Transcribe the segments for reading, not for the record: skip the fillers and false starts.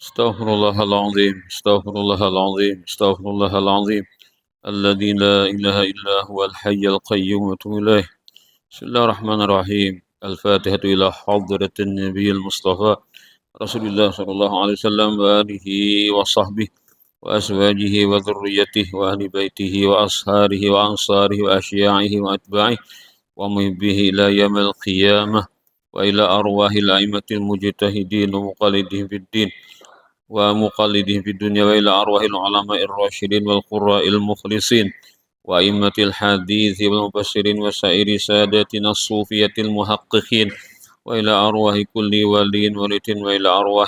استغفر الله العظيم استغفر الله العظيم استغفر الله العظيم الذي لا إله إلا هو الحي القيوم وأتوب إليه. بسم الله الرحمن الرحيم. الفاتحة إلى حضرة النبي المصطفى رسول الله صلى الله عليه وسلم وآله وصحبه وأزواجه وذريته وأهل بيته وأصهاره وأنصاره وأشياعه وأتباعه ومحبه إلى يوم القيامة وإلى أرواح الأئمة المجتهدين ومقلدين في الدين ومقلدهم في الدنيا وإلى أرواح العلماء الراشدين والقراء المخلصين وأئمة الحديث والمبشرين وسائر ساداتنا الصوفية المحققين وإلى أرواح كل ولي ولد وإلى أرواح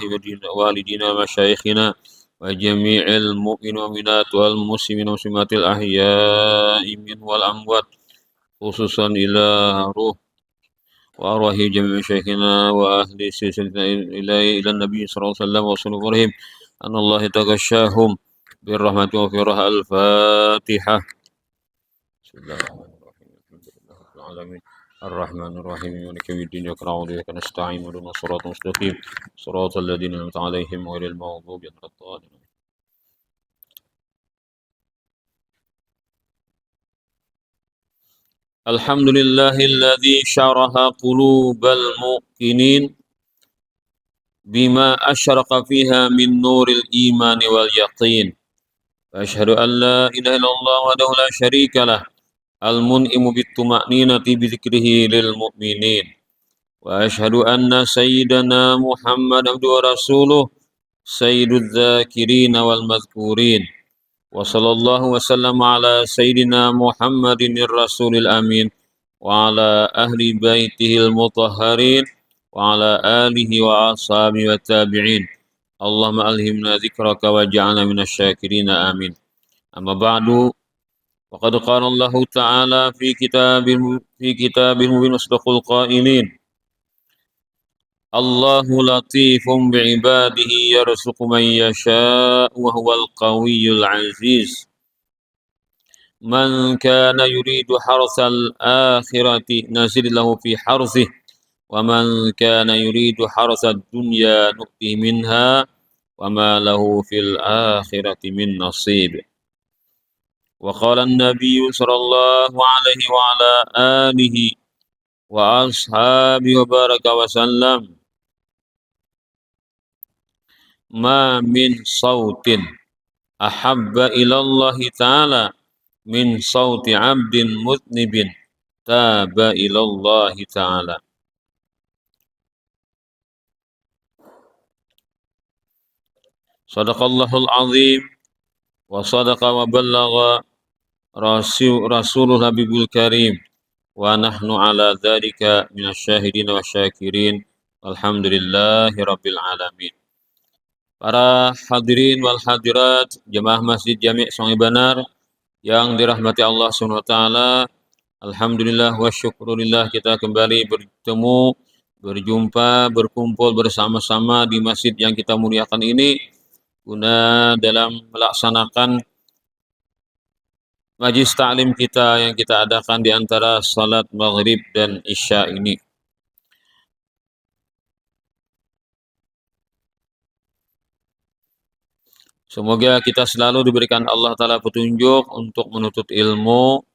والدينا ومشايخنا وجميع المؤمنين والمؤمنات والمسلمين والمسلمات الأحياء منهم والأموات خصوصا إلى روح وأرواح جميع مشايخنا وأهل سلسلة إلى النبي صلى الله عليه وسلم وصلى أن الله يتغشاهم بالرحمة وفرح الفاتحة. بسم الله الرحمن الرحيم الحمد لله رب العالمين الرحمن الرحيم مالك يوم الدين إياك نعبد وإياك نستعين اهدنا الصراط المستقيم صراط الذين أنعمت عليهم غير المغضوب عليهم ولا الضالين. الحمد لله الذي شرح قلوب المؤمنين بما أشرق فيها من نور الإيمان واليقين. وأشهد أن لا إله إلا الله وحده لا شريك له المنعم بالطمأنينة بذكره للمؤمنين. وأشهد أن سيدنا محمد عبده ورسوله سيد الذاكرين والمذكورين. وصلى الله وسلم على سيدنا محمد الرسول الأمين وعلى أهل بيته المطهرين وعلى آله وأصحابه والتابعين. اللهم ألهمنا ذكرك واجعلنا من الشاكرين آمين. أما بعد وقد قال الله تعالى في كتاب مبين أصدق القائلين الله لطيف بعباده يرزق من يشاء وهو القوي العزيز. من كان يريد حرث الآخرة نزل له في حرثه ومن كان يريد حرث الدنيا نؤته منها وما له في الآخرة من نصيب. وقال النبي صلى الله عليه وعلى آله وأصحابه وبارك وسلم ما من صوت أحب إلى الله تعالى من صوت عبد مذنب تاب إلى الله تعالى. صدق الله العظيم وصدق وبلغ رسول الحبيب الكريم ونحن على ذلك من الشاهدين والشاكرين والحمد لله رب العالمين. Para hadirin wal hadirat jemaah Masjid Jami' Sungai Banar yang dirahmati Allah Subhanahu wa taala, alhamdulillah wa syukurillah kita kembali bertemu, berjumpa, berkumpul bersama-sama di masjid yang kita muliakan ini guna dalam melaksanakan majlis ta'lim kita yang kita adakan di antara salat maghrib dan isya ini. Semoga kita selalu diberikan Allah Ta'ala petunjuk untuk menuntut ilmu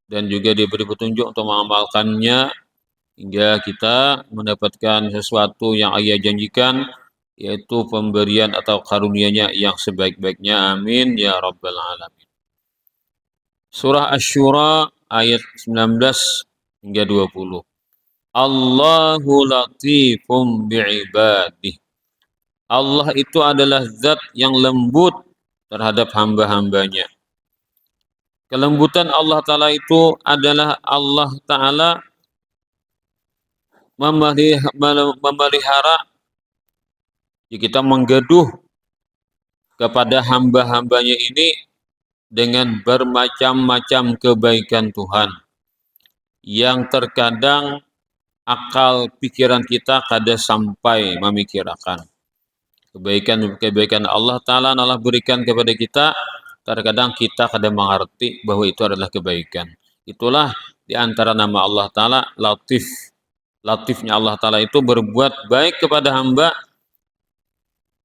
dan juga diberi petunjuk untuk mengamalkannya hingga kita mendapatkan sesuatu yang Allah janjikan, yaitu pemberian atau karunia-Nya yang sebaik-baiknya. Amin ya rabbal alamin. Surah Asy-Syura ayat 19 hingga 20. Allahu latifum bi'ibadih. Allah itu adalah zat yang lembut terhadap hamba-hambanya. Kelembutan Allah Ta'ala itu adalah Allah Ta'ala memelihara kita menggeduh kepada hamba-hambanya ini dengan bermacam-macam kebaikan Tuhan yang terkadang akal pikiran kita kada sampai memikirkan. Kebaikan Allah Ta'ala Allah berikan kepada kita, terkadang kita kadang mengerti bahwa itu adalah kebaikan. Itulah di antara nama Allah Ta'ala Latif. Latifnya Allah Ta'ala itu berbuat baik kepada hamba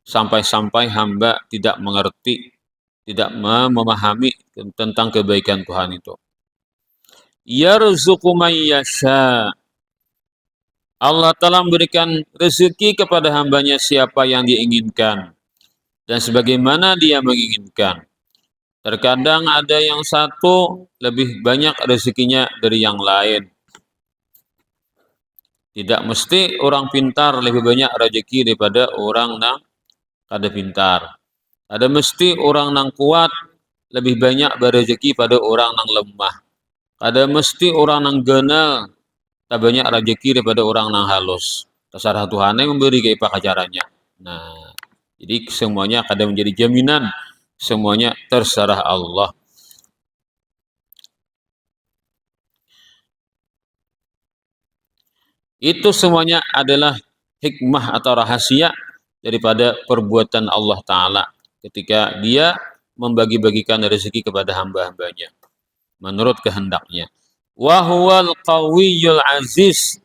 sampai-sampai hamba tidak mengerti, tidak memahami tentang kebaikan Tuhan itu. Yarzuqu man yasha. Allah telah memberikan rezeki kepada hambanya siapa yang diinginkan dan sebagaimana dia menginginkan. Terkadang ada yang satu lebih banyak rezekinya dari yang lain. Tidak mesti orang pintar lebih banyak rezeki daripada orang yang kada pintar. Ada mesti orang yang kuat lebih banyak berezeki pada orang yang lemah. Ada mesti orang yang genal tak banyak rezeki daripada orang yang halus. Terserah Tuhan yang memberi ke apa caranya. Nah, jadi semuanya kadang menjadi jaminan, semuanya terserah Allah. Itu semuanya adalah hikmah atau rahasia daripada perbuatan Allah Ta'ala ketika dia membagi-bagikan rezeki kepada hamba-hambanya menurut kehendaknya. Wahuwal qawiyyul aziz.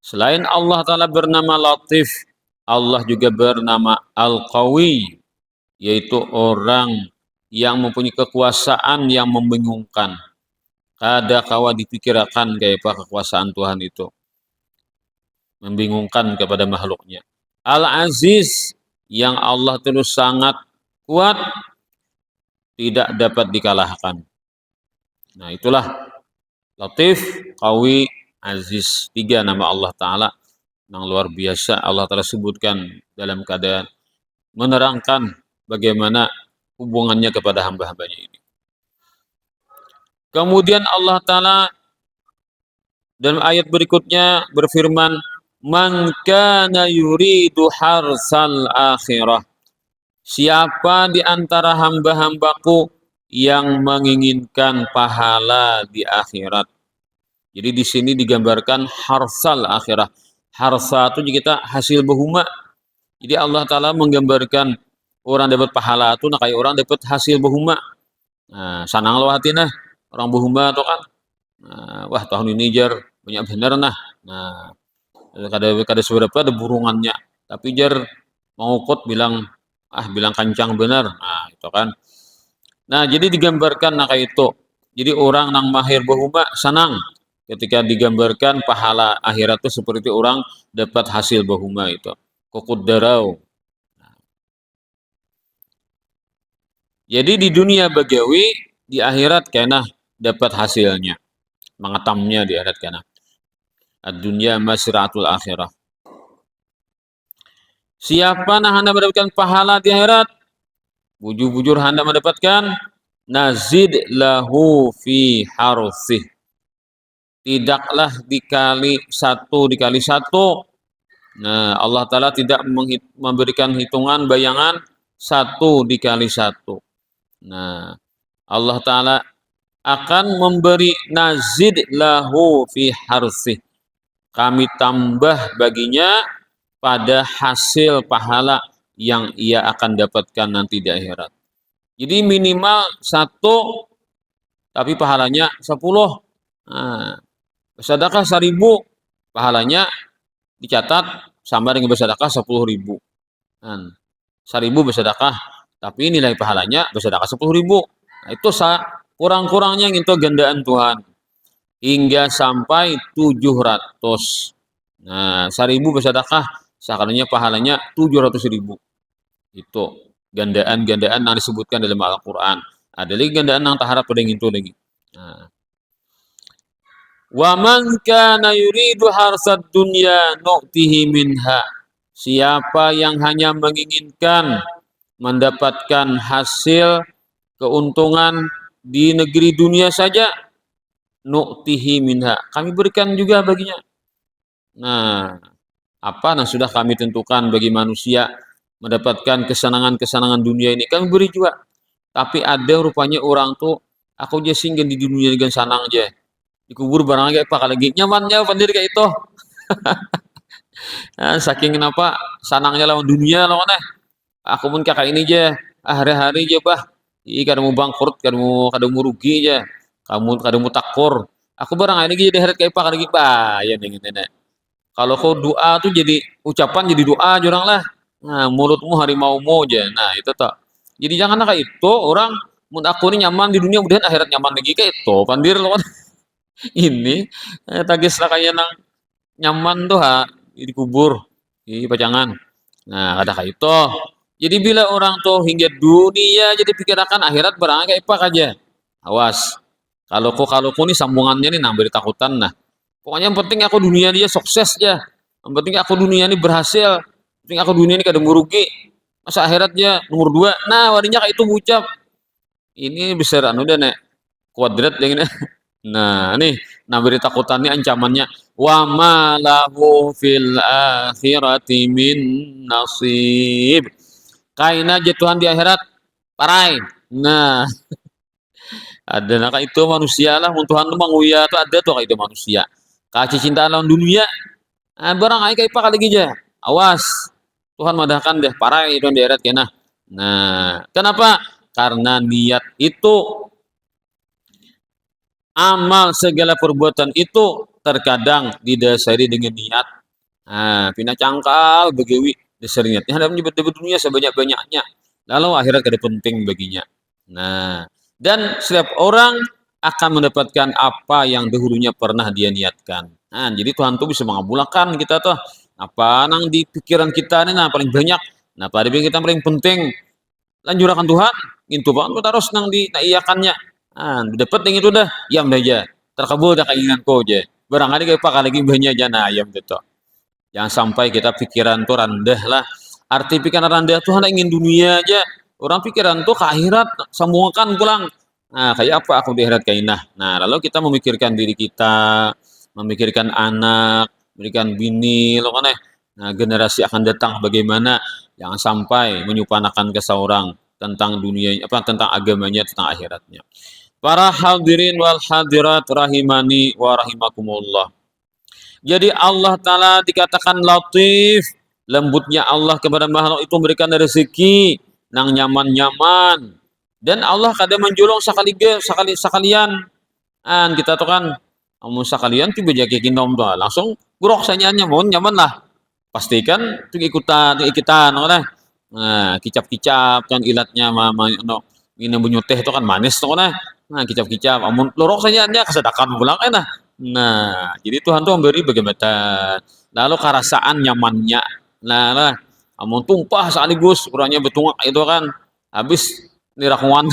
Selain Allah Ta'ala bernama Latif, Allah juga bernama Al-Qawi, yaitu orang yang mempunyai kekuasaan yang membingungkan. Kada kawa dipikirkan kayak apa kekuasaan Tuhan itu. Membingungkan kepada makhluknya. Al-Aziz, yang Allah terus sangat kuat, tidak dapat dikalahkan. Nah, itulah Latif, Qawi, Aziz. 3 nama Allah Ta'ala yang luar biasa Allah Ta'ala sebutkan dalam keadaan menerangkan bagaimana hubungannya kepada hamba-hambanya ini. Kemudian Allah Ta'ala dalam ayat berikutnya berfirman, Man kana yuridu harsal akhirah. Siapa di antara hamba-hambaku yang menginginkan pahala di akhirat. Jadi di sini digambarkan harsal akhirah. Harsa itu kita hasil berhuma. Jadi Allah Ta'ala menggambarkan orang dapat pahala itu nah kayak orang dapat hasil berhuma. Nah, sanang lo hati nah orang berhuma itu kan. Nah, wah tahun ini jar banyak bener nah. Nah, kada seberapa ada burungannya. Tapi jar mau kot bilang bilang kancang benar. Nah, itu kan. Nah, jadi digambarkan nah kayak itu. Jadi orang yang mahir berhuma senang ketika digambarkan pahala akhirat itu seperti orang dapat hasil berhuma itu. Kukudarau. Jadi di dunia bagawi, di akhirat kena dapat hasilnya. Mengatamnya di akhirat kena. Ad-dunya masratul akhirah. Siapa nah Anda mendapatkan pahala di akhirat? Bujur-bujur Anda mendapatkan nazid lahu fi harsih. Tidaklah dikali 1. Nah, Allah Ta'ala tidak memberikan hitungan bayangan 1 dikali 1. Nah, Allah Ta'ala akan memberi nazid lahu fi harsih. Kami tambah baginya pada hasil pahala yang ia akan dapatkan nanti di akhirat. Jadi minimal 1, tapi pahalanya 10. Nah, bersedekah 1000, pahalanya dicatat sama dengan bersedekah 10.000. Nah, 1000 bersedekah, tapi nilai pahalanya bersedekah 10.000. Nah, itu kurang-kurangnya itu gandaan Tuhan. Hingga sampai 700. Nah, 1000 bersedekah, sekarangnya pahalanya 700.000. Itu gandaan-gandaan yang disebutkan dalam Al-Quran. Ada lagi gandaan yang tak harap pada yang itu lagi. Nah. Wa man kana yuridu harsad dunya nu'tihi minha. Siapa yang hanya menginginkan mendapatkan hasil keuntungan di negeri dunia saja, nu'tihi minha. Kami berikan juga baginya. Nah, apa yang sudah kami tentukan bagi manusia mendapatkan kesenangan-kesenangan dunia ini, kami beri juga. Tapi ada rupanya orang tuh, aku aja singgah di dunia dengan sanang aja. Dikubur barang kayak apa lagi nyamannya pandir kayak itu. Nah, saking kenapa sanangnya lawan dunia lawan aku pun kakak ini aja hari-hari aja bah kadang mau bangkrut kadang mau rugi aja kadang mau takor aku barang ini jadi hari kayak apa lagi bah ya dengan nenek kalau kau doa tuh jadi ucapan jadi doa jurang lah Nah, mulutmu harimaumu aja. Nah, itu toh. Jadi jangan kayak itu orang mun aku ini nyaman di dunia kemudian akhirat nyaman lagi kayak itu pandir loh kan. Ini tagis lah kayak nang nyaman tuh ha dikubur di pajangan. Nah, ada kayak itu. Jadi bila orang tuh hingga dunia jadi pikirkan akhirat barang kayak apa aja. Awas. Kalau nih sambungannya nih nambah takutan nah. Pokoknya yang penting aku dunia dia sukses ya. Yang penting aku dunia ini berhasil. Yang penting aku dunia ini kada merugi. Masa akhiratnya nomor dua. Nah, wadinya kayak itu ngucap. Ini besar anu deh nek kuadrat yang ini. Nah, nih nah beri takutannya ancamannya wa ma lahu fil akhirati min nasib. Kaina jatuhan di akhirat parai. Nah, ada nak itu manusia lah mun Tuhan tu manguya tu ada tuh kayak itu manusia. Kasih cinta lawan dunia, barang ai kayak apa lagi aja. Awas. Tuhan madahkan deh parai itu di akhirat kena. Nah, kenapa? Karena niat itu amal segala perbuatan itu terkadang didasari dengan niat. Nah, pina cangkal begawi dasar niat. Hadap nyebut dunia sebanyak-banyaknya. Lalu akhirat kada penting baginya. Nah, dan setiap orang akan mendapatkan apa yang dahulunya pernah dia niatkan. Nah, jadi Tuhan tuh bisa mengabulkan kita tuh apa nang di pikiran kita nih nah paling banyak. Nah, pada kita paling penting lanjurakan Tuhan, itu banget terus nang di iyakannya. Ah, dapat yang itu dah, yam dah aja. Terkabul dah keinginanku aja. Barangkali kayak pak lagi banyak aja nah yam gitu. Jangan sampai kita pikiran tuh rendah lah. Arti pikiran rendah tuh hanya ingin dunia aja. Orang pikiran tuh ke akhirat, sambungkan pulang. Nah, kayak apa aku di akhirat kainah. Nah, lalu kita memikirkan diri kita, memikirkan anak, memikirkan bini, lo kan nah, generasi akan datang bagaimana. Jangan sampai menyupanakan ke seorang tentang dunia apa tentang agamanya tentang akhiratnya. Para hadirin wal hadirat rahimani wa rahimakumullah. Jadi Allah Ta'ala dikatakan latif, lembutnya Allah kepada makhluk itu memberikan rezeki, nang nyaman-nyaman. Dan Allah kadang menjulung sekalian. Kita tuh kan, kamu sekalian tiba jadi kinom tuh, langsung buruk saja nyaman lah. Pastikan tuh ikutan, nah, kicap-kicap kan ilatnya mama no ini bunyi teh itu kan manis tuh nah kicap-kicap amun lorok saja dia kesedakan pulang nah jadi Tuhan tuh memberi bagaimana lalu kerasaan nyamannya nah amun tumpah sekaligus kurangnya betungak itu kan habis nirakuan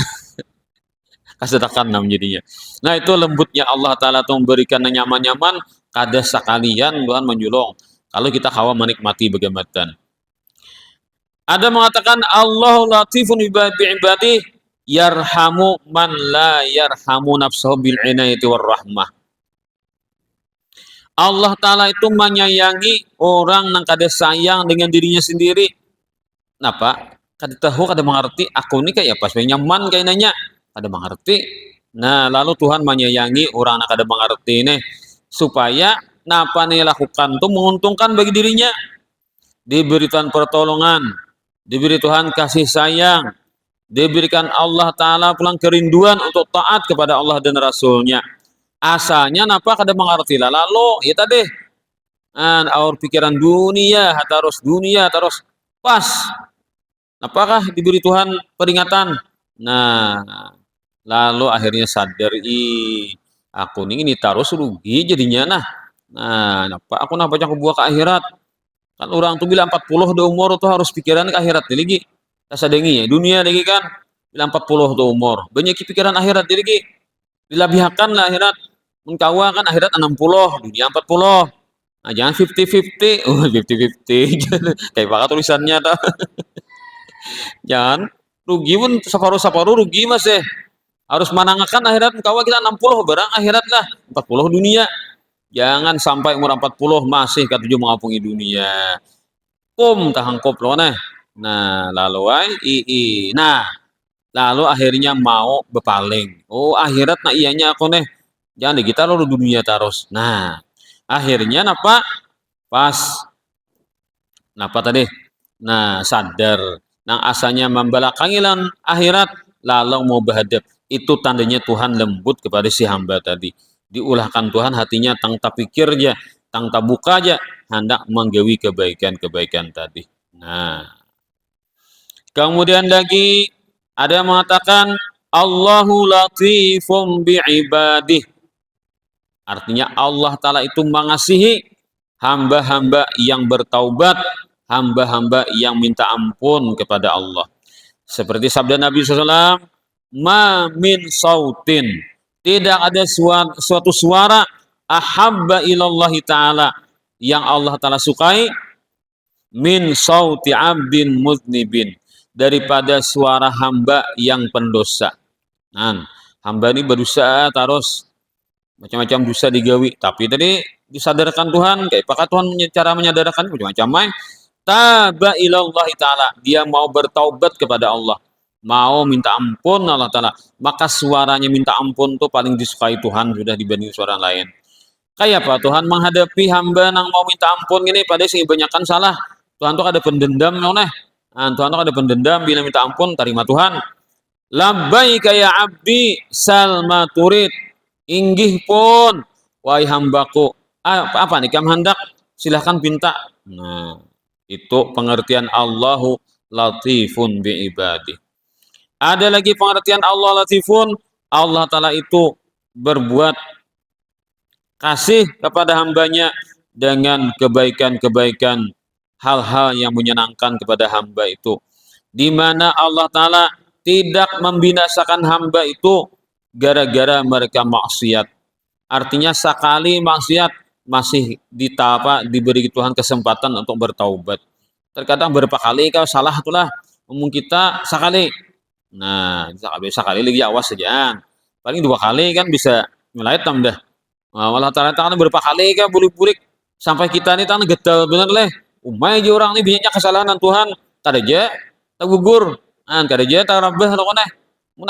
kesedakan nam jadinya nah itu lembutnya Allah Ta'ala tuh memberikan nyaman-nyaman kada sekalian Tuhan menjulung kalau kita kawa menikmati bagaimana ada mengatakan Allah latifun ibadi yarhamu man la yarhamu nafsahu bil inayati war rahmah. Allah Ta'ala itu menyayangi orang yang kada sayang dengan dirinya sendiri. Kenapa? Kada tahu, kada mengerti. Aku ini kayak apa? Supaya nyaman kayak nanya. Kada mengerti. Nah, lalu Tuhan menyayangi orang yang kada mengerti ini. Supaya napa nih lakukan itu menguntungkan bagi dirinya. Diberikan pertolongan. Diberi Tuhan kasih sayang, diberikan Allah Ta'ala pulang kerinduan untuk taat kepada Allah dan Rasulnya. Asalnya napa kada mengerti lah lalu ya tadi aur pikiran dunia terus pas apakah diberi Tuhan peringatan nah lalu akhirnya sadar aku ini terus rugi jadinya napa aku napa aku buah ke akhirat. Kan orang tuh bilang 40 di umur tuh harus pikiran ke akhirat lagi. Rasa dengi ya, dunia lagi kan. Bilang 40 tuh umur. Banyak pikiran akhirat lagi. Dilabihkan lah akhirat. Mengkawa kan akhirat 60, dunia 40. Nah, jangan 50-50. Oh, 50-50. Kayak pakai tulisannya dah. Jangan rugi pun separuh-separuh rugi mas harus manangakan akhirat mengkawa kita 60 barang akhirat lah. 40 dunia. Jangan sampai umur 40 masih ketujuh mengapungi dunia. Tahan kop loh nah lalu nah lalu akhirnya mau bepaling. Oh akhirat nah ianya aku jangan kita lalu dunia terus. Nah akhirnya napa pas napa tadi nah sadar nang asalnya membelakangi lan akhirat lalu mau berhadap itu tandanya Tuhan lembut kepada si hamba tadi. Diulahkan Tuhan hatinya tang tak pikir aja, tang tak buka aja, hendak menggawi kebaikan-kebaikan tadi. Nah, kemudian lagi ada yang mengatakan Allahu latifum bi'ibadih. Artinya Allah Ta'ala itu mengasihi hamba-hamba yang bertaubat, hamba-hamba yang minta ampun kepada Allah. Seperti sabda Nabi SAW, ma min sautin, tidak ada suatu suara ahabba ilallahi ta'ala yang Allah Ta'ala sukai min sauti abdin muznibin, daripada suara hamba yang pendosa. Nah, hamba ini berdosa terus macam-macam dosa digawi, tapi tadi disadarkan Tuhan, kayak apakah Tuhan cara menyadarkan macam-macam main. Taba ilallahi ta'ala, dia mau bertaubat kepada Allah, mau minta ampun Allah Ta'ala, maka suaranya minta ampun tuh paling disukai Tuhan sudah dibanding suara lain. Kayak apa Tuhan menghadapi hamba yang mau minta ampun ini, pada sih kebanyakan salah. Tuhan tuh ada pendendam noleh. Nah, Tuhan tuh ada pendendam, bila minta ampun terima Tuhan. Labbaika ya abdi salma turid, inggih pun wahai hambaku, apa nih kamu hendak, silahkan pinta. Nah, itu pengertian Allahu latifun bi ibadi. Ada lagi pengertian Allah latifun, Allah Ta'ala itu berbuat kasih kepada hambanya dengan kebaikan-kebaikan, hal-hal yang menyenangkan kepada hamba itu, di mana Allah Ta'ala tidak membinasakan hamba itu gara-gara mereka maksiat. Artinya sekali maksiat masih diberi Tuhan kesempatan untuk bertaubat. Terkadang berapa kali kau salah itulah, umum kita sekali. Nah, sekali lagi awas saja. Paling 2 kali kan bisa mulai dah. Nah, Allah Ta'ala berapa kali kan bulik-bulik sampai kita ini tanah getal bener leh. Umay aja orang ini banyaknya kesalahan Tuhan. Tak aja, tak gugur. Nah, tak aja, tak rabah lo koneh.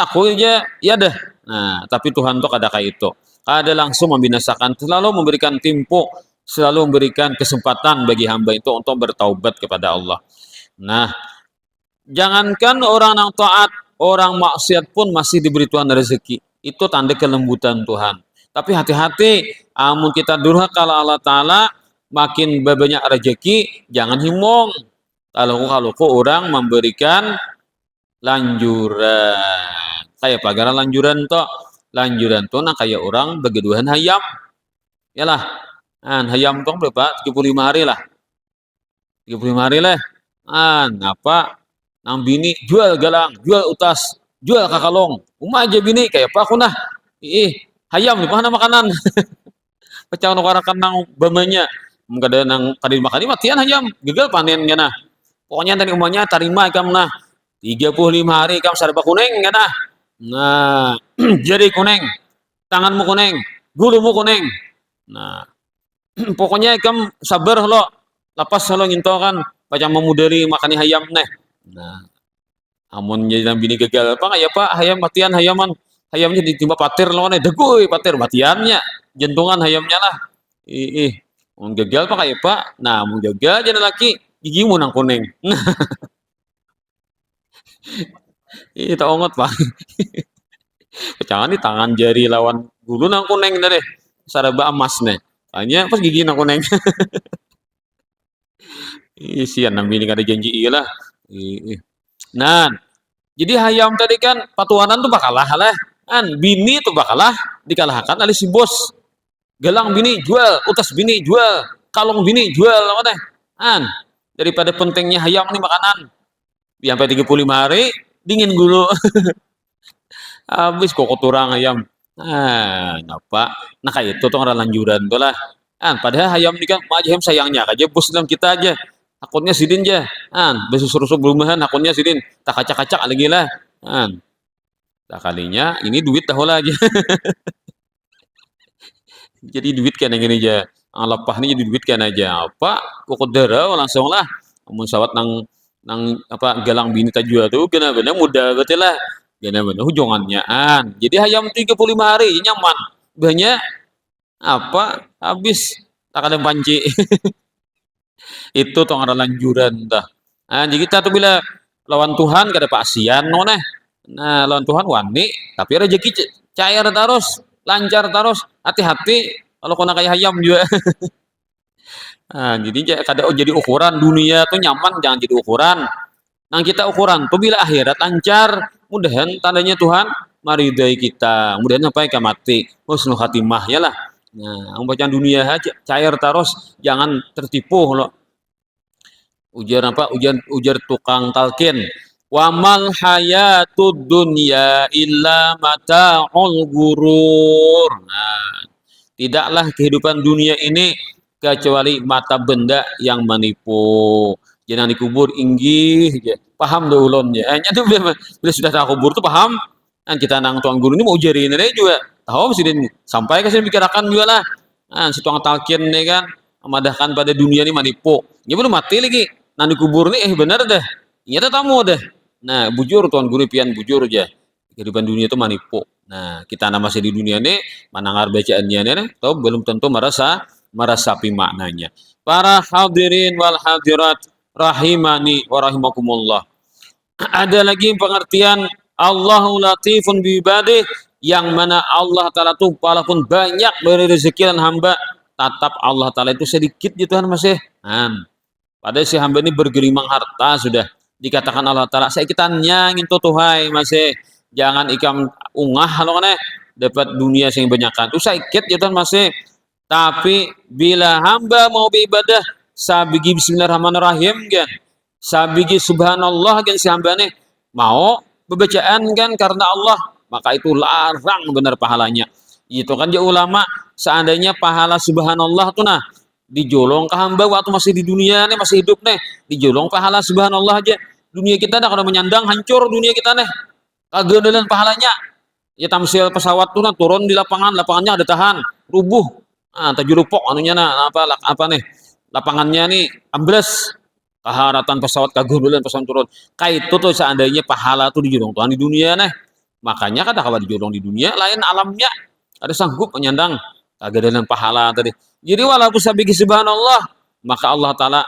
Aku aja, ya dah. Nah, tapi Tuhan tuh kada kayak itu. Kada langsung membinasakan, selalu memberikan timpo, selalu memberikan kesempatan bagi hamba itu untuk bertaubat kepada Allah. Nah, jangankan orang yang taat, orang maksiat pun masih diberi Tuhan rezeki. Itu tanda kelembutan Tuhan. Tapi hati-hati, amun kita durhaka Allah Ta'ala, makin banyak rezeki, jangan himong. Kalau orang memberikan lanjuran, kayak pagaran lanjuran toh nah kayak orang begeduhan hayam, yalah, hayam toh berapa? 35 hari lah, 35 hari lah, apa? Nang bini jual galang, jual utas, jual kakalong, aja bini kayak apa aku nah, hayam di mana makanan, pecah nukarakan nang bamanya, mengada nang kadin makan matian hayam, gagal panen gana. Pokoknya tadi umumnya terima kamu nah 35 hari kamu sarba kuning kan nah. Nah, jadi kuning, tanganmu kuning, gulumu kuning. Nah, pokoknya kamu sabar lo, lepas lo nginto kan, macam memudari makani hayam neh. Nah, amun jadi bini gagal apa ya Pak, hayam matian hayaman, hayamnya ditimpa patir lo nih, deguy patir matiannya, jantungan hayamnya lah. Mau gagal Pak kayak Pak, nah mau gagal jadi laki gigimu nang kuning. Tak ongot Pak. Jangan di tangan jari lawan gulu nang kuning deh. Saraba emas nih. Hanya pas gigi nang kuning. Sian nang bini kada janji iya lah. Nah, jadi hayam tadi kan patuanan tuh bakalah lah. Kan bini tuh bakalah dikalahkan oleh si bos. Galang bini jual, utas bini jual, kalung bini jual apa teh. Kan daripada pentingnya hayam nih makanan. Sampai 35 hari dingin gulu. Habis kok turang ayam. Ngapa? Nah kayak itu tuh orang lanjuran tuh lah. Padahal ayam ini kan macam sayangnya aja bos dalam kita aja. Akunnya sidin aja. Besok suruh berumahan akunnya sidin. Tak kacak-kacak lagi lah. Tak kalinya ini duit tahu lagi. Jadi duit kan yang ini aja. Lepah ini jadi duit kan aja. Apa? Kok darah langsung lah. Namun sawat nang apa galang bini tajua tuh benar-benar mudah betul lah. Benar-benar hujangannya jadi hayam 35 hari nyaman banyak apa habis tak ada panci. Itu tong ada lanjuran dah. Jadi kita tuh bila lawan Tuhan kada pasian noneh. Nah lawan Tuhan wani tapi rezeki cair terus lancar terus, hati-hati kalau kena kayak hayam juga. Nah, jadi kada jadi ukuran dunia tuh nyaman jangan jadi ukuran. Nah, kita ukuran tuh bila akhirat lancar, mudahan tandanya Tuhan maridai kita. Mudahan apa ya mati, husnul khatimah ya lah. Nah, bacaan dunia aja cair terus, jangan tertipu loh. Ujar apa? Ujar tukang talqin. Wamal hayatud dunya illa mata'ul gurur. Nah, tidaklah kehidupan dunia ini kecuali mata benda yang menipu. Jangan dikubur inggih, paham do ulun ya. Hanya tuh bila sudah tak kubur tuh paham. Kan kita nang tuan guru ini mau ujarin ini juga tahu sih sampai ke sini pikirkan juga lah. Nah, si tuang talkin nih kan memadahkan pada dunia ini manipu. Ya belum mati lagi. Nang dikubur nih bener deh. Nyata tamu deh. Nah, bujur tuan guru pian bujur aja. Kehidupan dunia itu manipu. Nah, kita masih di dunia ini mendengar bacaannya nih, tahu belum tentu merasapi maknanya. Para hadirin wal hadirat rahimani wa rahimakumullah. Ada lagi pengertian Allahu latifun bi ibadih, yang mana Allah Ta'ala itu walaupun banyak dari rezeki dan hamba, tetap Allah Ta'ala itu sedikit gitu kan masih. Pada si hamba ini bergelimang harta sudah dikatakan Allah Ta'ala saya kitanya ngintu tuhai masih jangan ikam ungah kalau kan dapat dunia yang banyakkan itu sakit gitu kan masih. Tapi bila hamba mau beribadah sabigi bismillahirrahmanirrahim kan, sabigi subhanallah kan si hamba nih mau bacaan kan karena Allah, maka itu larang benar pahalanya. Itu kan ya ulama, seandainya pahala subhanallah tuh nah dijolong ke hamba waktu masih di dunia nih masih hidup nih, dijolong pahala subhanallah aja. Dunia kita dah kalau menyandang hancur dunia kita nih. Kagak pahalanya. Ya tamsil pesawat tuh nah turun di lapangan, lapangannya ada tahan, rubuh. Ah, tajurupok anunya nah apa nih? Lapangannya nih ambles. Kaharatan pesawat kagundulan pesawat turun. Kayak itu tuh seandainya pahala tuh dijolong Tuhan di dunia nih. Makanya kata kalau dijolong di dunia lain alamnya ada sanggup menyandang kagak pahala tadi. Jadi walaupun sabiki subhanallah, maka Allah Ta'ala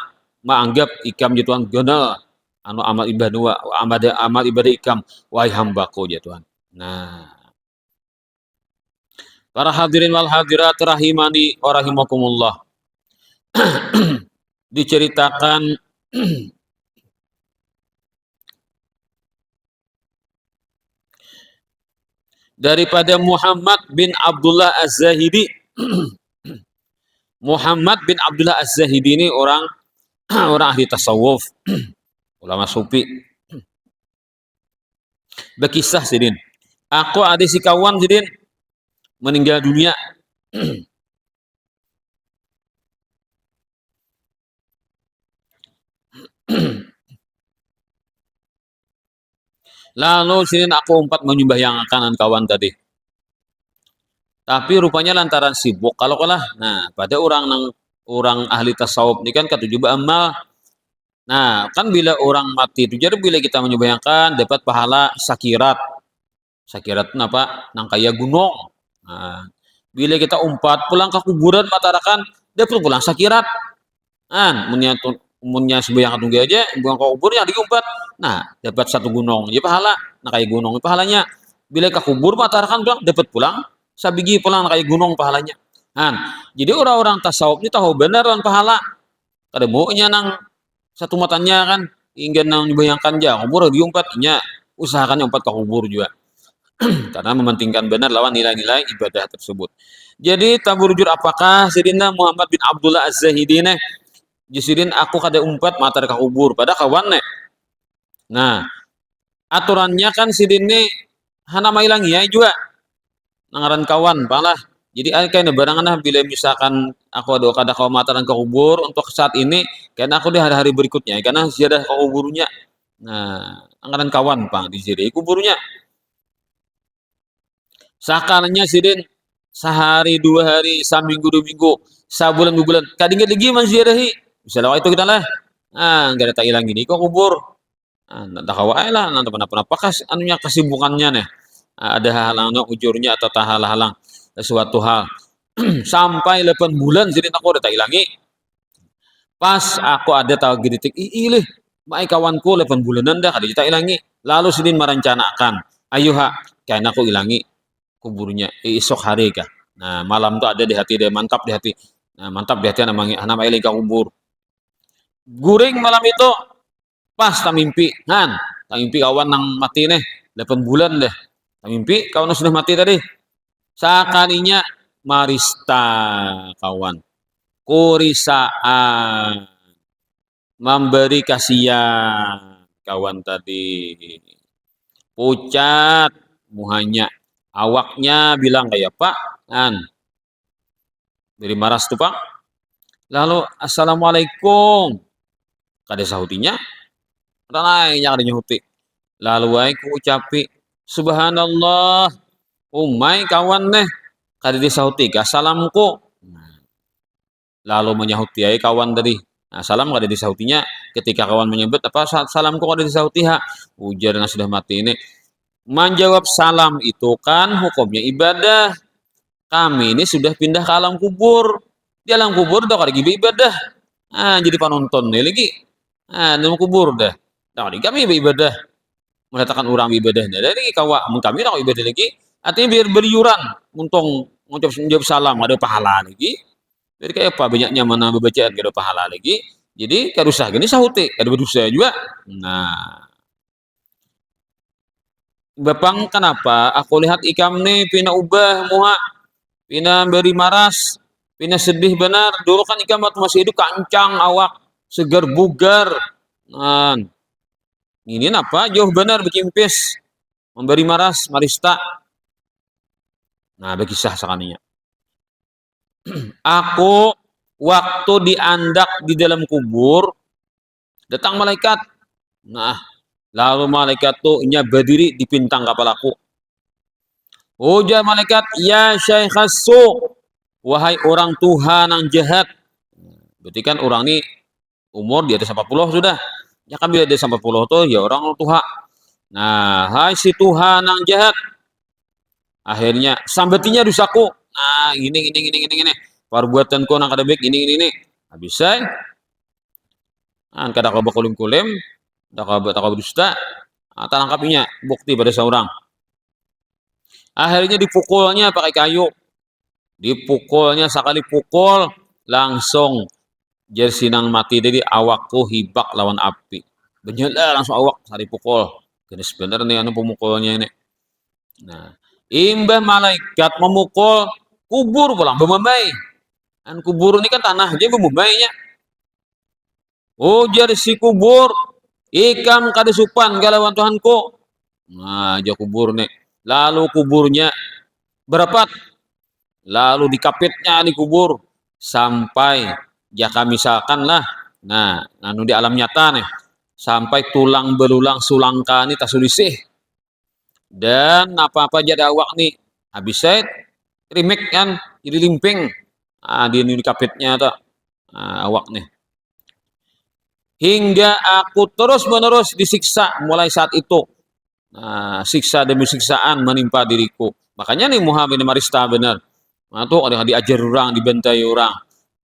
menganggap ikam ya Tuhan genal anu amal ibadah amal ibadah ikam wahai hambaku ya Tuhan. Nah, para hadirin wal hadirat rahimani wa rahimakumullah. Diceritakan daripada Muhammad bin Abdullah Az-Zahidi. Muhammad bin Abdullah Az-Zahidi ini orang orang ahli tasawuf, ulama sufi. Berkisah sidin, aku ada si kawan sidin meninggal dunia. Lalu sidin aku umpat menyembahyangkan kawan tadi. Tapi rupanya lantaran sibuk kalau kalah. Nah, pada orang ahli tasawuf ini kan ketujuh amal. Nah, kan bila orang mati itu jadi bila kita menyembahyangkan dapat pahala sakirat. Sakirat itu apa? Nang kaya gunung. Nah, bila kita umpat pulang ke kuburan matarakan dapat pulang sakirat. Munnya sembahyang tunggu aja, buang ke kuburnya diumpat. Nah, dapat satu gunung, ya pahala. Nah, kayak gunung pahalanya. Bila ke kubur matarakan pulang dapat pulang sabigi pulang kayak gunung pahalanya. Jadi orang-orang tasawuf ini tahu benar dan pahala. Kada maunya nang satu matanya kan ingin nang dibayangkan aja kubur diumpatnya usahakan umpat ke kubur juga. Karena mementingkan benar lawan nilai-nilai ibadah tersebut. Jadi taburujur apakah Sidina Muhammad bin Abdullah Az-Zahidi nih? Jisirin aku kada umpat mata ke kubur pada kawan nih. Nah, aturannya kan sidin nih hana mailang ya juga nangaran kawan palah. Jadi kayak barangan nah bila misalkan aku ada kada kau mataran ke kubur untuk saat ini karena aku di hari-hari berikutnya karena ziarah ke kuburnya. Nah, anggaran kawan pang di sini kuburnya. Sakalanya sidin sehari dua hari seminggu dua minggu sabulan dua bulan kadinget lagi menziarahi misalnya itu kita lah nggak ada tak hilang gini kok kubur nak kawai lah nanti apa kas anunya kesibukannya nih ada hal-hal ujurnya atau hal-hal sesuatu hal sampai 8 bulan sidin aku udah tak hilangi pas aku ada tahu geditik ilih baik kawanku 8 bulanan dah kada tak hilangi lalu sidin merencanakan ayo kayaknya aku hilangi kuburnya esok hari kah. Nah, malam tuh ada di hati dia mantap di hati. Nah, mantap dia namanya lagi ka kubur. Guring malam itu pas tak mimpi, tak mimpi kawan nang mati nih, 8 bulan deh. Tak mimpi kawan sudah mati tadi. Sakalinya marista kawan. Kurisaan memberi kasihan kawan tadi. Pucat muhanya. Awaknya bilang kayak Pak, dari maras tuh Pak. Lalu assalamualaikum. Kada sahutinya, ada lainnya kada nyahuti. Lalu aku ucapi subhanallah. Umay kawan neh kada disauti ka salamku. Lalu menyahuti ay kawan tadi. Nah, salam kada disautinya ketika kawan menyebut apa salamku kada disauti ha. Ujar yang sudah mati ini. Menjawab salam itu kan hukumnya ibadah. Kami ini sudah pindah ke alam kubur. Di alam kubur udah kada ibadah. Jadi penonton nih lagi. Dalam kubur dah. Nah, kami ibadah. Mengatakan orang ibadah. Jadi kawa kami nak ibadah lagi. Artinya biar beriuran. Untung menjawab salam ada pahala lagi. Jadi kayak apa banyaknya mana bacaan ada pahala lagi. Jadi kada usah gini sahuti, kada berdosa juga. Nah, Bapang kenapa? Aku lihat ikam nih pina ubah muha, pina beri maras, pina sedih benar. Dulu kan ikam waktu masih hidup kancang awak, segar bugar. Nah, ini apa? Jauh benar berkimpis, memberi maras, marista. Nah, berkisah sekalinya. Aku waktu diandak di dalam kubur, datang malaikat. Nah, lalu malaikat tuh nya berdiri di pintang kepalaku. Ujar malaikat, ya syaikhasu, wahai orang Tuhan yang jahat. Berarti kan orang ini umur di atas 40 sudah. Ya kan bila di atas 40 tuh ya orang tua. Nah, hai si Tuhan yang jahat. Akhirnya sambetinya dosaku. Nah, ini. Perbuatanku nang kada baik ini. Habis saya kada kau bakulim-kulim, tak kau berdusta. Tangkapinya bukti pada seorang. Akhirnya dipukulnya pakai kayu. Dipukulnya sekali pukul langsung jadi sinang mati dari awakku hibak lawan api. Benyala langsung awak sari pukul. Jadi sebenarnya anu pemukulnya ini. Nah, imbah malaikat memukul kubur pulang bemambai. Kan kubur ini kan tanah dia bemambainya. Oh jadi si kubur ikam kada supan galawan Tuhanku. Nah, aja kubur nih. Lalu kuburnya berapat. Lalu dikapitnya dikubur sampai jaka misalkan lah. Nah, anu di alam nyata nih. Sampai tulang belulang sulangka ini tasulisih. Dan apa-apa jadi awak nih. Habis saya remake kan jadi limping. Di kapitnya tuh awak nih. Hingga aku terus-menerus disiksa mulai saat itu. Siksa demi siksaan menimpa diriku. Makanya nih Muhammad bin Marista benar. Nah, tuh ada diajar orang, dibantai orang.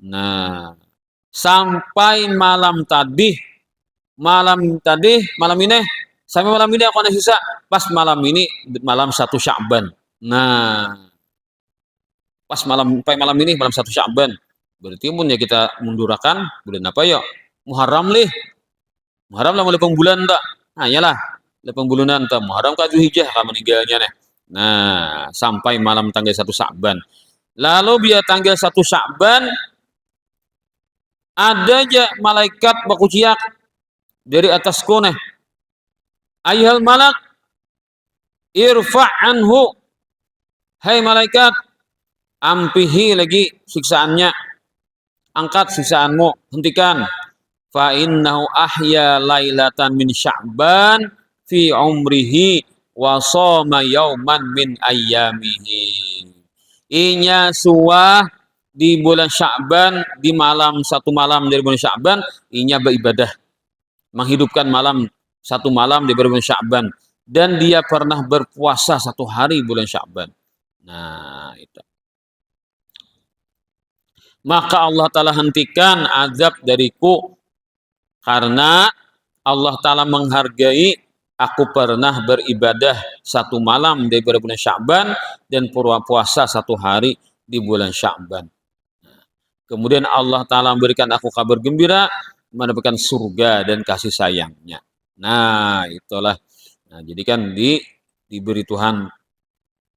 Nah, sampai malam ini, sampai malam ini aku ada sisa. Pas malam ini, malam 1 Sya'ban. Nah, pas sampai malam ini, malam 1 Sya'ban. Berarti pun ya kita mundurakan bulan apa ya? Muharram lih. Muharram lah mulai bulan tak. Nah, iyalah. 8 bulanan tak. Muharram ka Dzulhijjah ka meninggalnya nih. Nah, sampai malam tanggal 1 Sya'ban. Lalu biar tanggal 1 Sya'ban ada aja malaikat bakuciak dari atas nih. Ayhal malak irfa' anhu. Hai malaikat, ampihi lagi siksaannya. Angkat siksaanmu, hentikan. Fa innahu ahya lailatan min Sya'ban fi umrihi wa shoma yauman min ayyamihi. Inya suah di bulan Sya'ban, di malam 1 malam dari bulan Sya'ban, inya beribadah. Menghidupkan satu malam di bulan Sya'ban. Dan dia pernah berpuasa 1 hari bulan Sya'ban. Nah, itu. Maka Allah Ta'ala hentikan azab dariku karena Allah Ta'ala menghargai aku pernah beribadah 1 malam di bulan Sya'ban dan puasa 1 hari di bulan Sya'ban. Kemudian Allah Ta'ala memberikan aku kabar gembira, mendapatkan surga dan kasih sayangnya. Nah, itulah. Nah, jadi kan diberi Tuhan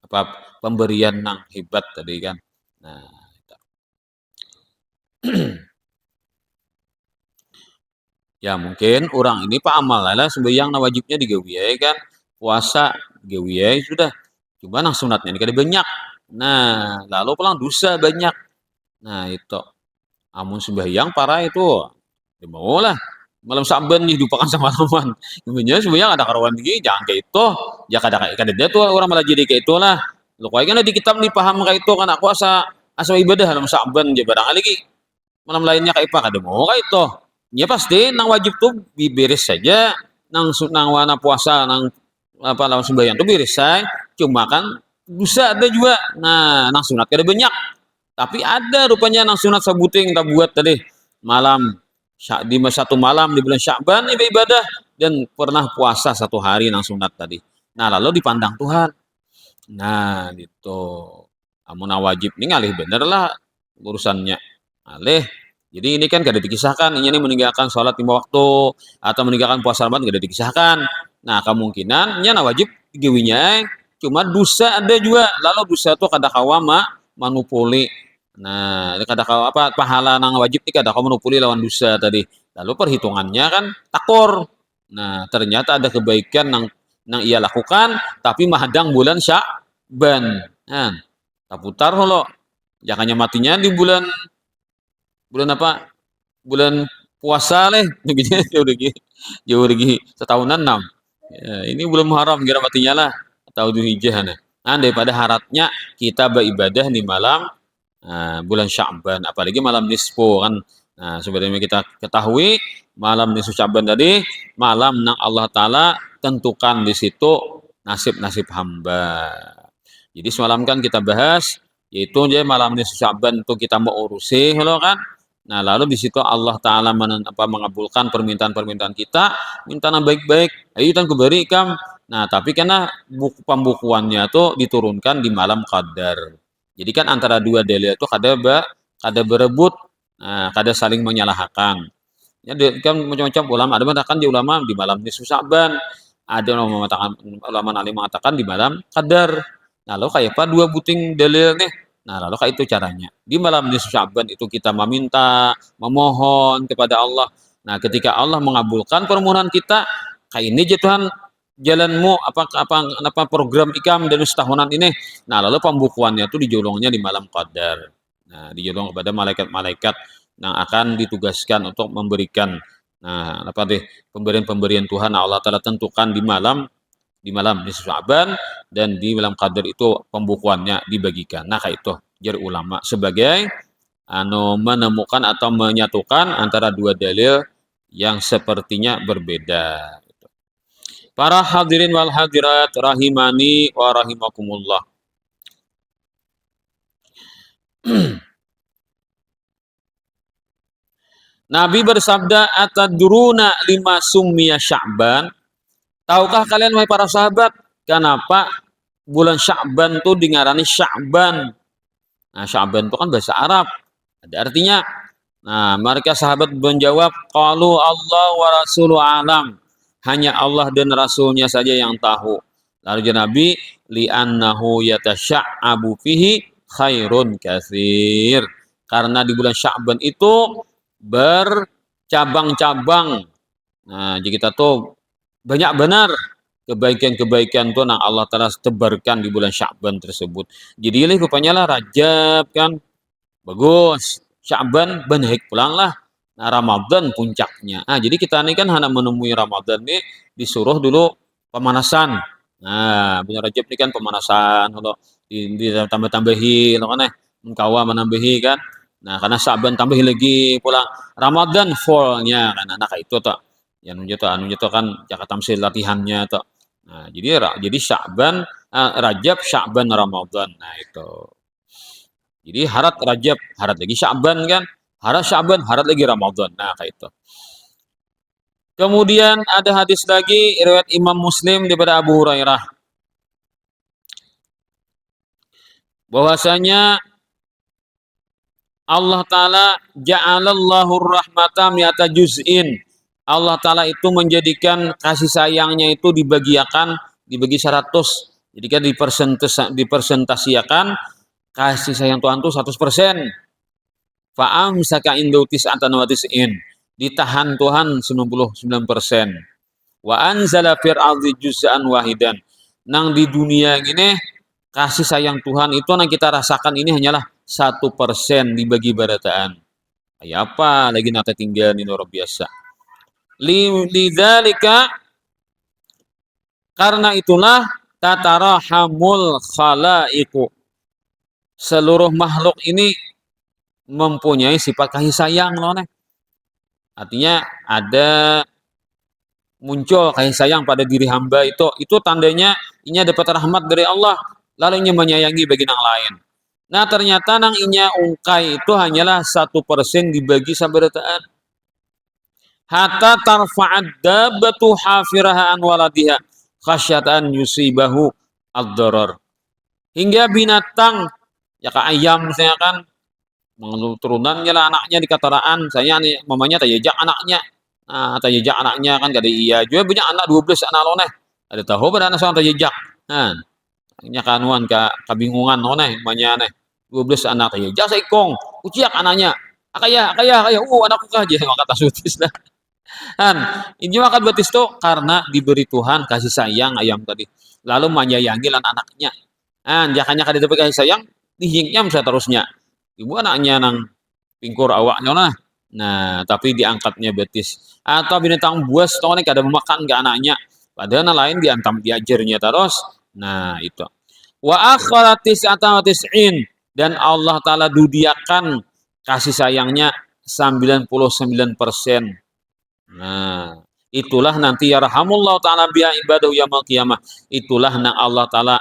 apa pemberian yang hebat tadi kan. Nah, ya mungkin orang ini pak amal lah sembahyang na wajibnya digawe kan, puasa digawe sudah. Cuma nang sunatnya ini kada banyak. Nah, lalu pulang dosa banyak. Nah, itu. Amun sembahyang para itu ya mau lah malam saban nih lupakan sama teman sebenarnya sembahyang ada karuan gini jangan kayak itu ya kada dia tuh orang malah jadi kayak itulah lo kayaknya di kitab nih paham kayak itu kan aku asa ibadah malam saban ya barang lagi malam lainnya kayak apa kada mau kayak itu ya pasti nang wajib tuh beres saja nang wana puasa nang apa lawan sembahyang tuh beres saja cuma kan dosa ada juga nah nang sunat kada banyak tapi ada rupanya nang sunat sabuting tak buat tadi malam di satu malam di bulan Sya'ban ibadah dan pernah puasa satu hari nang sunat tadi. Nah lalu dipandang Tuhan. Nah gitu. Amun wajib ini ngalih bener lah urusannya. Ngalih. Jadi ini kan kada dikisahkan, ini meninggalkan sholat lima waktu atau meninggalkan puasa Ramadan kada dikisahkan. Nah kemungkinan nya wajib digawinya cuma dosa ada juga. Lalu dosa itu kada kawama manupuli. Nah, kada kawa apa pahala nang wajib ini kada kawa manupuli lawan dosa tadi. Lalu perhitungannya kan takor. Nah, ternyata ada kebaikan nang ia lakukan tapi mahadang bulan Sya'ban. Nah, tak putar lo. Jangannya matinya di bulan bulan apa? Bulan puasa leh. Begini jauh lagi. Jauh lagi setahunan 6. Ya, ini belum haram kira matinya lah. Atau Dzulhijjah nah. Nah, daripada haratnya kita beribadah di malam bulan Sya'ban, apalagi malam nisfu kan. Nah, sebenarnya kita ketahui malam nisfu Sya'ban tadi malam yang Allah Ta'ala tentukan di situ nasib-nasib hamba. Jadi semalam kan kita bahas yaitu dia malam nisfu Sya'ban itu kita mau urusi lo kan. Nah, lalu di situ Allah Ta'ala mengabulkan permintaan-permintaan kita, minta yang baik-baik, ayo kita kuberikan. Nah, tapi karena buku pembukuannya tuh diturunkan di malam qadar. Jadi kan antara dua dalil itu kada berebut, kada saling menyalahkan. Ya, kan macam-macam ulama ada mengatakan di ulama di malam nisfu Sa'ban, ada ulama alim mengatakan di malam qadar. Nah, lalu kayak apa dua buting dalil nih? Nah, lalu kayak itu caranya. Di malam nisfu Sa'ban itu kita meminta, memohon kepada Allah. Nah, ketika Allah mengabulkan permohonan kita, kayak ini aja Tuhan jalanmu apa program ikam dan setahunan ini. Nah, lalu pembukuannya itu dijolongnya di malam qadar. Nah, dijolong kepada malaikat-malaikat yang akan ditugaskan untuk memberikan apa deh pemberian-pemberian Tuhan Allah Taala tentukan di malam nisfu Sya'ban dan di malam qadar itu pembukuannya dibagikan. Nah, kayak itu jar ulama sebagai menemukan atau menyatukan antara dua dalil yang sepertinya berbeda. Para hadirin wal hadirat rahimani wa rahimakumullah. Nabi bersabda, "Atadruna lima summiya Sya'ban?" Tahukah kalian wahai para sahabat, kenapa bulan Sya'ban itu dingarani Sya'ban? Nah, Sya'ban itu kan bahasa Arab. Ada artinya. Nah, mereka sahabat menjawab, "Qalu Allah wa rasulu alam." Hanya Allah dan Rasulnya saja yang tahu. Lalu Nabi, "Li'annahu yatasya'abu fihi khairun katsir." Karena di bulan Sya'ban itu bercabang-cabang. Nah, jadi kita tuh banyak benar kebaikan-kebaikan tuh yang Allah Ta'ala tebarkan di bulan Sya'ban tersebut. Jadi ini rupanya lah Rajab kan, bagus. Sya'ban banyak pulang lah. Nah, Ramadan puncaknya. Nah, jadi kita ini kan hanya menemui Ramadan ini disuruh dulu pemanasan. Nah, bulan Rajab ini kan pemanasan. Kalau ditambah-tambahi, lo kan mengkawa menambahi kan. Nah, karena Sya'ban tambahi lagi pulang. Ramadan fullnya kan. Nah, kayak itu tuh. Yang anu tuh kan Jakarta tamsil latihannya tuh. Nah, jadi Sya'ban, Rajab, Sya'ban, Ramadan. Nah, itu. Jadi harat Rajab, harat lagi Sya'ban kan, harat Sya'ban, harat lagi Ramadan. Nah, kayak itu. Kemudian ada hadis lagi riwayat Imam Muslim daripada Abu Hurairah bahwasanya Allah Ta'ala ja'alallahu rahmata mi'ata juz'in. Allah Ta'ala itu menjadikan kasih sayangnya itu dibagi 100. Jadi kan dipersentasiakan kasih sayang Tuhan itu 100%. Fa'amsaka indu tis'atan wa tis'in. Ditahan Tuhan 99%. Wa anzala fir ardi juz'an wahidan. Nang di dunia ini kasih sayang Tuhan itu yang kita rasakan ini hanyalah 1% dibagi barataan. Kayak apa lagi nata tinggal ini luar biasa. Lidzalika, karena itulah tatarahamul khalaiqu. Seluruh makhluk ini mempunyai sifat kasih sayang loh. Artinya ada muncul kasih sayang pada diri hamba itu tandanya inya dapat rahmat dari Allah, lalu inya menyayangi bagi yang lain. Nah ternyata nang inya ungkai itu hanyalah 1% dibagi sabarataan. Hatta tarfa'ad dabbatu hafiraha an waladiha khasyatan yusibahu ad-darar. Hingga binatang ya kayak ayam misalnya kan turunannya lah anaknya di kataraan, saya nih mamanya tayajak anaknya. Nah, tayajak anaknya kan kada iya juga banyak anak 12 anak loneh. Ada tahu pada anak seorang tayajak. Nah, nya kanuan kabingungan loneh mamanya neh. 12 anak tayajak seikong, uciak anaknya. Akaya, anakku kah aja kata sutis dah. Kan, ini maka batis itu karena diberi Tuhan kasih sayang ayam tadi. Lalu menyayangi lan anaknya. Jakanya kada dapat kasih sayang, dihingnya seterusnya. Ibu anaknya nang pingkur awaknya nah. Nah, tapi diangkatnya betis. Atau binatang buas toh nih kada memakan ke anaknya. Padahal yang lain diantam diajarnya terus. Nah, itu. Wa akharatis atau tis'in, dan Allah Ta'ala dudiakan kasih sayangnya 99%. Nah, itulah nanti ya rahamullah ta'ala biya ibadah yaumil qiyamah. Itulah nang Allah Ta'ala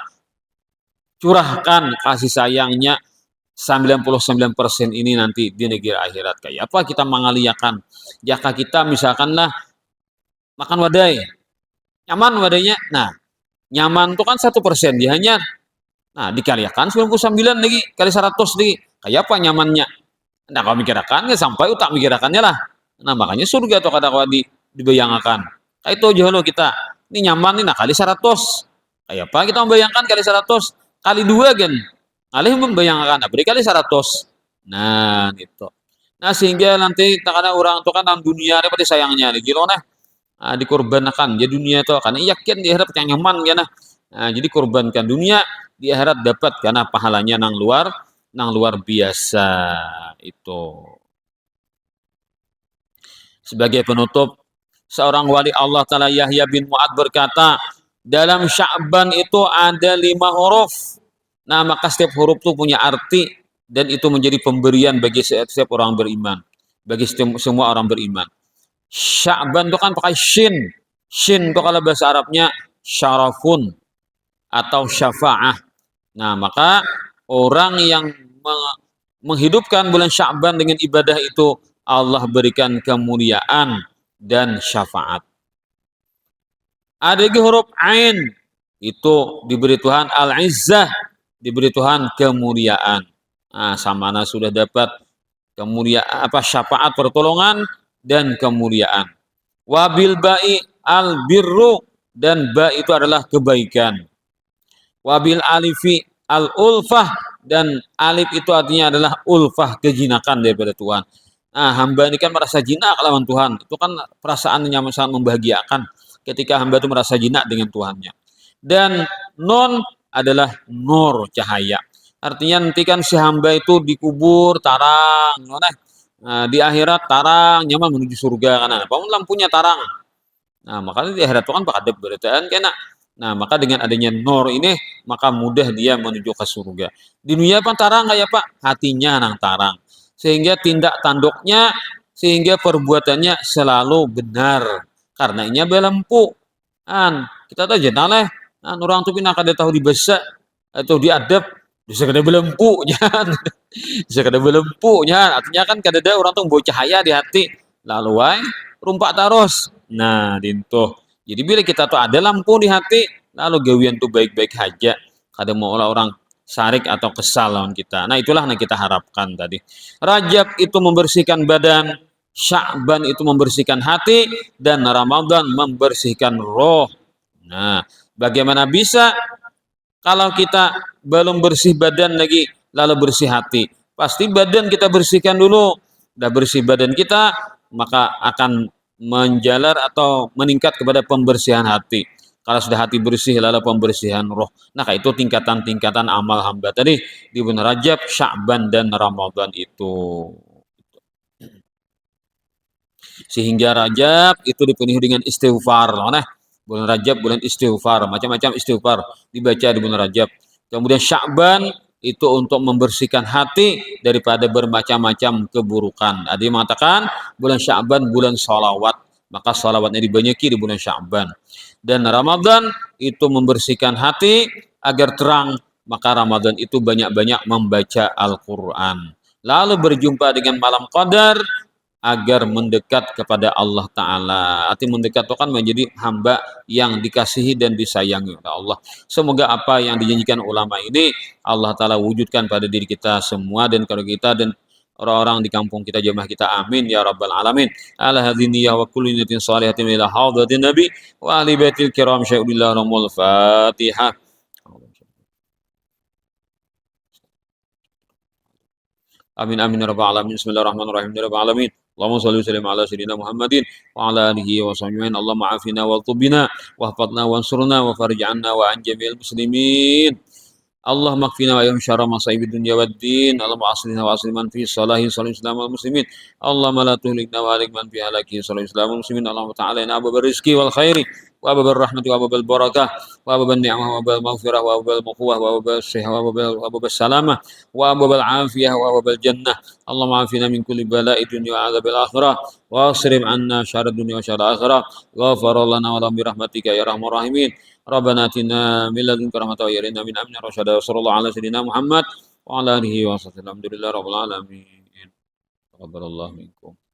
curahkan kasih sayangnya 99% ini nanti di negeri akhirat. Kayak apa kita mengaliakan? Jika kita misalkanlah makan wadai, nyaman wadainya. Nah, nyaman itu kan 1%, dia hanya dikaliakan 99 lagi kali 100 lagi. Kayak apa nyamannya? Nah, kalau mikirakan ya sampai utak mikirakannya lah. Nah, makanya surga atau kada dibayangkan. Kayak itu aja lo kita. Ini nyaman nih, nah kali 100. Kayak apa kita membayangkan kali 100? Kali 2 kan. Alih membayangkan, beri kali 100. Nah, gitu. Nah, sehingga nanti karena orang itu kan dalam dunia dapat sayangnya lagi lo nah. Dikorbankan jadi dunia itu karena yakin di akhirat yang nyaman kan. Nah, jadi korbankan dunia di akhirat dapat karena pahalanya nang luar biasa itu. Sebagai penutup, seorang wali Allah Ta'ala Yahya bin Mu'ad berkata, dalam Sya'ban itu ada 5 huruf. Nah, maka setiap huruf itu punya arti dan itu menjadi pemberian bagi setiap orang beriman. Bagi semua orang beriman. Sya'ban itu kan pakai shin. Shin itu kalau bahasa Arabnya syarafun atau syafa'ah. Nah, maka orang yang menghidupkan bulan Sya'ban dengan ibadah itu Allah berikan kemuliaan dan syafaat. Ada lagi huruf ain, itu diberi Tuhan al-izzah, diberi Tuhan kemuliaan. Nah, samana sudah dapat kemuliaan syafaat pertolongan dan kemuliaan. Wabil ba'i al-birru, dan ba itu adalah kebaikan. Wabil alifi al-ulfah, dan alif itu artinya adalah ulfah, kejinakan daripada Tuhan. Nah, hamba ini kan merasa jinak lawan Tuhan. Itu kan perasaan yang sangat membahagiakan ketika hamba itu merasa jinak dengan Tuhannya. Dan non adalah nur, cahaya. Artinya nanti kan si hamba itu dikubur tarang, di akhirat tarang, nyaman menuju surga kan. Bangun lampunya tarang. Nah, makanya di akhirat itu kan ada beritaan kena. Nah, maka dengan adanya nur ini, maka mudah dia menuju ke surga. Di dunia pan tarang kayak Pak, hatinya nang tarang. Sehingga tindak tanduknya, sehingga perbuatannya selalu benar. Karena ini belempu. Kita tahu jenaleh, orang tuh pindah kada tahu dibesa atau diadab, bisa kada belempu, bisa kada belempu, artinya kan kada ada orang tuh bawa cahaya di hati. Lalu rumpak terus. Nah, dintuh. Jadi bila kita tuh ada lampu di hati, lalu gawian tuh baik-baik aja. Kada mau orang sarik atau kesal lawan kita. Nah, itulah yang kita harapkan tadi. Rajab itu membersihkan badan, Sya'ban itu membersihkan hati, dan Ramadan membersihkan roh. Nah, bagaimana bisa kalau kita belum bersih badan lagi, lalu bersih hati? Pasti badan kita bersihkan dulu. Udah bersih badan kita, maka akan menjalar atau meningkat kepada pembersihan hati. Kalau sudah hati bersih, lalu pembersihan roh. Nah, itu tingkatan-tingkatan amal hamba tadi di bulan Rajab, Sya'ban, dan Ramadan itu. Sehingga Rajab itu dipenuhi dengan istighfar. Nah, bulan Rajab bulan istighfar, macam-macam istighfar dibaca di bulan Rajab. Kemudian Sya'ban itu untuk membersihkan hati daripada bermacam-macam keburukan. Ada yang mengatakan bulan Sya'ban bulan sholawat, maka sholawatnya dibanyaki di bulan Sya'ban. Dan Ramadan itu membersihkan hati agar terang, maka Ramadan itu banyak-banyak membaca Al-Quran. Lalu berjumpa dengan malam Qadar agar mendekat kepada Allah Ta'ala. Arti mendekat itu kan menjadi hamba yang dikasihi dan disayangi oleh Allah. Semoga apa yang dijanjikan ulama ini Allah Ta'ala wujudkan pada diri kita semua dan kalau kita dan orang-orang di kampung kita, jemaah kita, amin ya rabbal alamin. Ala hadhihi wa kulli niyatin shalihatin ila hadratin nabi wa ali baitil kiram syai'ulillah ramul fatihah. Amin amin ya rabbal alamin. Bismillahirrahmanirrahim ya rabbal alamin. Allahumma shalli wa sallim ala sayyidina Muhammadin wa ala alihi wa sahbihi. Allahumma afina wa tubina wa hfadna wa ansurna wa farij anna wa an jami'il muslimin. اللهم اكفنا وإياهم شر مصائب الدنيا والدين. اللهم أصلنا وأصل من في صلاح صلاح الإسلام والمسلمين. اللهم لا تهلكنا وأهلك من في هلاكه صلاح الإسلام والمسلمين. اللهم تعالى إن أبواب الرزق والخير وأبواب الرحمة وأبواب البركة وأبواب النعمة وأبواب المغفرة وأبواب القوة وأبواب الصحة وأبواب السلامة وأبواب العافية وأبواب الجنة. اللهم عافنا من كل بلاء الدنيا وعذاب الآخرة واصرف عنا شر الدنيا وشر الآخرة. غفر لنا ولهم برحمتك يا أرحم الراحمين. ربنا آتنا من لدنك رحمة وهيئ لنا من أمرنا رشدا. وصلى الله على سيدنا محمد وعلى آله وصحبه. الحمد لله رب العالمين. تقبل الله منكم.